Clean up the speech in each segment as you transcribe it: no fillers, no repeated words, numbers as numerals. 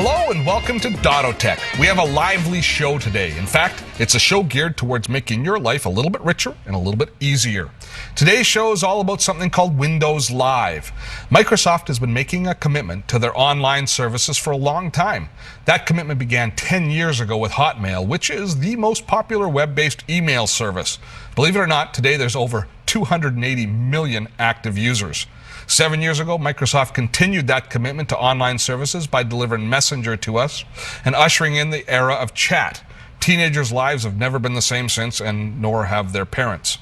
Hello and welcome to Dotto Tech. We have a lively show today. In fact, it's a show geared towards making your life a little bit richer and a little bit easier. Today's show is all about something called Windows Live. Microsoft has been making a commitment to their online services for a long time. That commitment began 10 years ago with Hotmail, which is the most popular web-based email service. Believe it or not, today there's over 280 million active users. 7 years ago, Microsoft continued that commitment to online services by delivering Messenger to us and ushering in the era of chat. Teenagers' lives have never been the same since, and nor have their parents.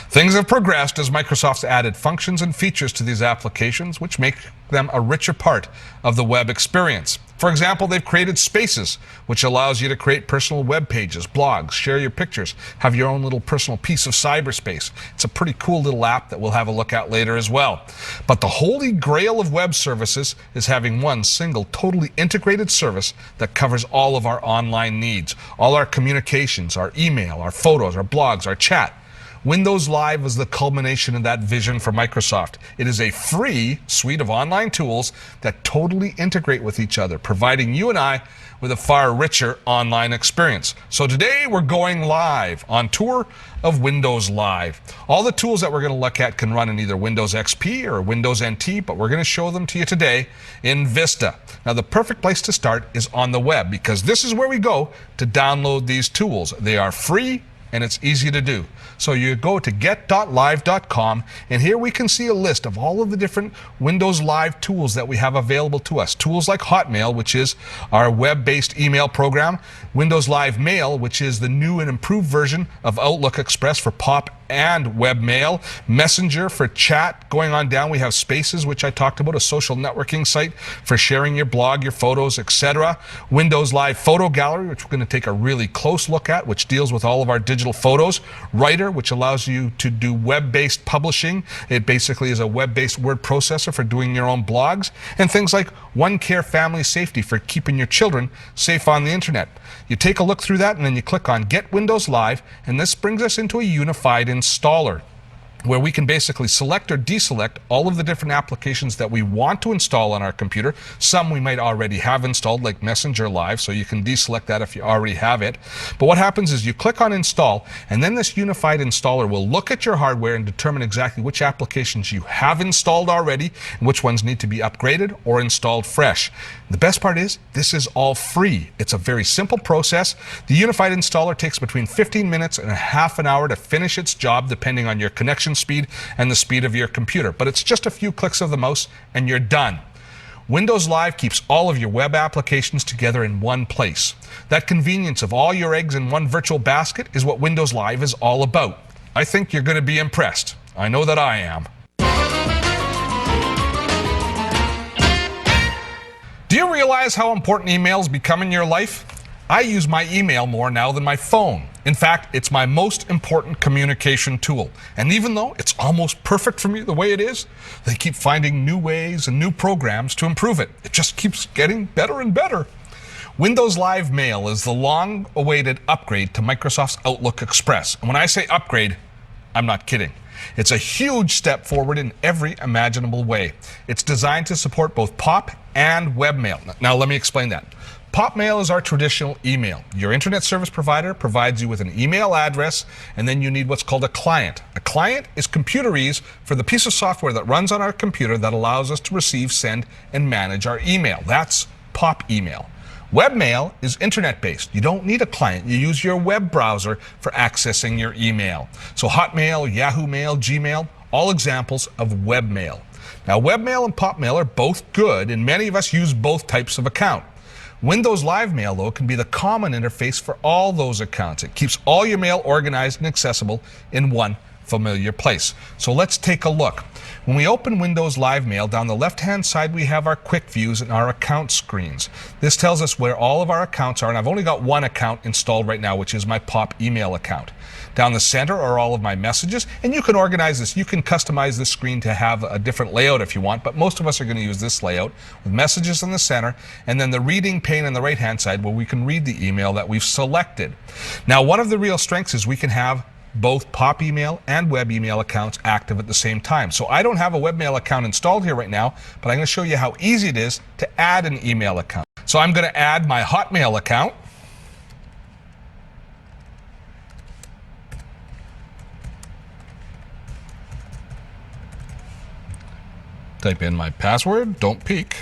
Things have progressed as Microsoft's added functions and features to these applications, which make them a richer part of the web experience. For example, they've created Spaces, which allows you to create personal web pages, blogs, share your pictures, have your own little personal piece of cyberspace. It's a pretty cool little app that we'll have a look at later as well. But the holy grail of web services is having one single, totally integrated service that covers all of our online needs, all our communications, our email, our photos, our blogs, our chat. Windows Live is the culmination of that vision for Microsoft. It is a free suite of online tools that totally integrate with each other, providing you and I with a far richer online experience. So today we're going live on tour of Windows Live. All the tools that we're going to look at can run in either Windows XP or Windows NT, but we're going to show them to you today in Vista. Now the perfect place to start is on the web, because this is where we go to download these tools. They are free and it's easy to do. So you go to get.live.com, and here we can see a list of all of the different Windows Live tools that we have available to us. Tools like Hotmail, which is our web-based email program, Windows Live Mail, which is the new and improved version of Outlook Express for POP and webmail, Messenger for chat. Going on down, we have Spaces, which I talked about, a social networking site for sharing your blog, your photos, etc. Windows Live Photo Gallery, which we're going to take a really close look at, which deals with all of our digital photos. Writer, which allows you to do web-based publishing. It basically is a web-based word processor for doing your own blogs. And things like OneCare Family Safety for keeping your children safe on the internet. You take a look through that, and then you click on Get Windows Live, and this brings us into a unified installer, where we can basically select or deselect all of the different applications that we want to install on our computer. Some we might already have installed, like Messenger Live, so you can deselect that if you already have it. But what happens is you click on Install, and then this unified installer will look at your hardware and determine exactly which applications you have installed already and which ones need to be upgraded or installed fresh. The best part is, this is all free. It's a very simple process. The unified installer takes between 15 minutes and a half an hour to finish its job, depending on your connection speed and the speed of your computer. But it's just a few clicks of the mouse and you're done. Windows Live keeps all of your web applications together in one place. That convenience of all your eggs in one virtual basket is what Windows Live is all about. I think you're going to be impressed. I know that I am. Do you realize how important emails become in your life? I use my email more now than my phone. In fact, it's my most important communication tool. And even though it's almost perfect for me the way it is, they keep finding new ways and new programs to improve it. It just keeps getting better and better. Windows Live Mail is the long-awaited upgrade to Microsoft's Outlook Express. And when I say upgrade, I'm not kidding. It's a huge step forward in every imaginable way. It's designed to support both POP and webmail. Now, let me explain that. POP mail is our traditional email. Your internet service provider provides you with an email address, and then you need what's called a client. A client is computerese for the piece of software that runs on our computer that allows us to receive, send, and manage our email. That's POP email. Webmail is internet-based. You don't need a client. You use your web browser for accessing your email. So Hotmail, Yahoo Mail, Gmail, all examples of webmail. Now, webmail and POP mail are both good, and many of us use both types of account. Windows Live Mail, though, can be the common interface for all those accounts. It keeps all your mail organized and accessible in one familiar place. So let's take a look. When we open Windows Live Mail, down the left-hand side we have our quick views and our account screens. This tells us where all of our accounts are, and I've only got one account installed right now, which is my POP email account. Down the center are all of my messages, and you can organize this. You can customize this screen to have a different layout if you want, but most of us are going to use this layout with messages in the center, and then the reading pane on the right-hand side where we can read the email that we've selected. Now, one of the real strengths is we can have both POP email and web email accounts active at the same time. So I don't have a webmail account installed here right now, but I'm going to show you how easy it is to add an email account. So I'm going to add my Hotmail account. Type in my password, don't peek.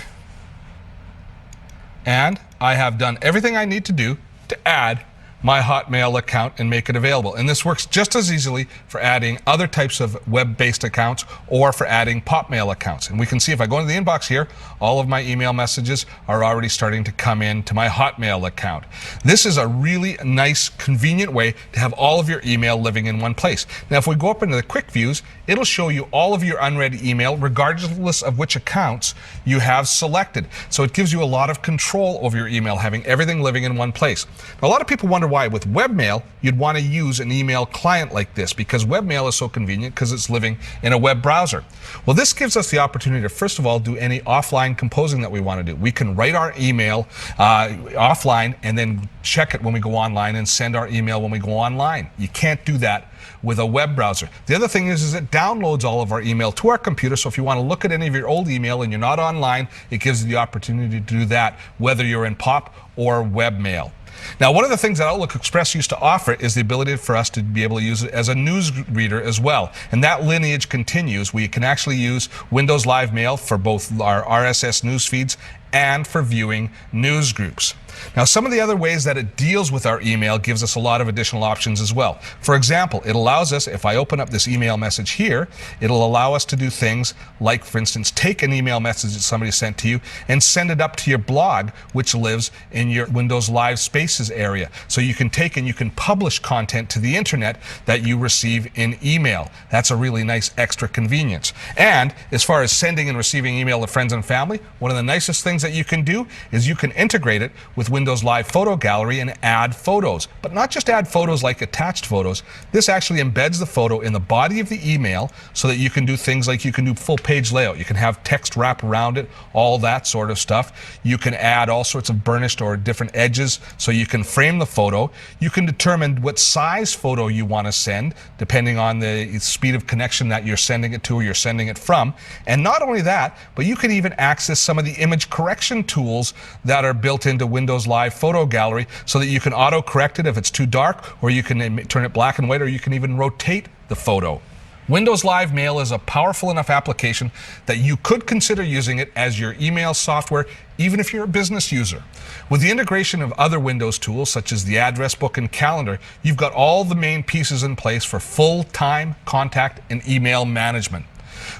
And I have done everything I need to do to add my Hotmail account and make it available. And this works just as easily for adding other types of web-based accounts or for adding Popmail accounts. And we can see if I go into the inbox here, all of my email messages are already starting to come in to my Hotmail account. This is a really nice, convenient way to have all of your email living in one place. Now, if we go up into the quick views, it'll show you all of your unread email, regardless of which accounts you have selected. So it gives you a lot of control over your email, having everything living in one place. Now, a lot of people wonder why with webmail you'd want to use an email client like this, because webmail is so convenient because it's living in a web browser. Well, this gives us the opportunity to first of all do any offline composing that we want to do. We can write our email offline and then check it when we go online and send our email when we go online. You can't do that with a web browser. The other thing is it downloads all of our email to our computer, so if you want to look at any of your old email and you're not online, it gives you the opportunity to do that whether you're in Pop or webmail. Now, one of the things that Outlook Express used to offer is the ability for us to be able to use it as a news reader as well. And that lineage continues. We can actually use Windows Live Mail for both our RSS news feeds and for viewing news groups. Now, some of the other ways that it deals with our email gives us a lot of additional options as well. For example, it allows us, if I open up this email message here, it'll allow us to do things like, for instance, take an email message that somebody sent to you and send it up to your blog, which lives in your Windows Live Spaces area. So you can take and you can publish content to the internet that you receive in email. That's a really nice extra convenience. And as far as sending and receiving email to friends and family, one of the nicest things that you can do is you can integrate it with Windows Live Photo Gallery and add photos. But not just add photos like attached photos. This actually embeds the photo in the body of the email so that you can do things like you can do full page layout. You can have text wrap around it, all that sort of stuff. You can add all sorts of burnished or different edges so you can frame the photo. You can determine what size photo you want to send depending on the speed of connection that you're sending it to or you're sending it from. And not only that, but you can even access some of the image correction tools that are built into Windows Live Photo Gallery so that you can auto-correct it if it's too dark, or you can turn it black and white, or you can even rotate the photo. Windows Live Mail is a powerful enough application that you could consider using it as your email software, even if you're a business user. With the integration of other Windows tools, such as the address book and calendar, you've got all the main pieces in place for full-time contact and email management.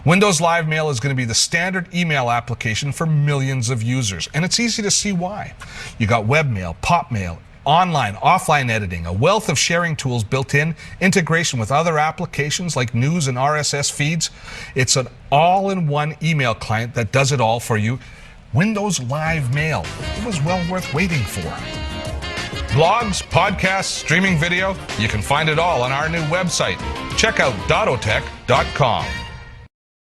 Windows Live Mail is going to be the standard email application for millions of users, and it's easy to see why. You got webmail, Popmail, online, offline editing, a wealth of sharing tools built in, integration with other applications like news and RSS feeds. It's an all-in-one email client that does it all for you. Windows Live Mail. It was well worth waiting for. Blogs, podcasts, streaming video, you can find it all on our new website. Check out dottotech.com.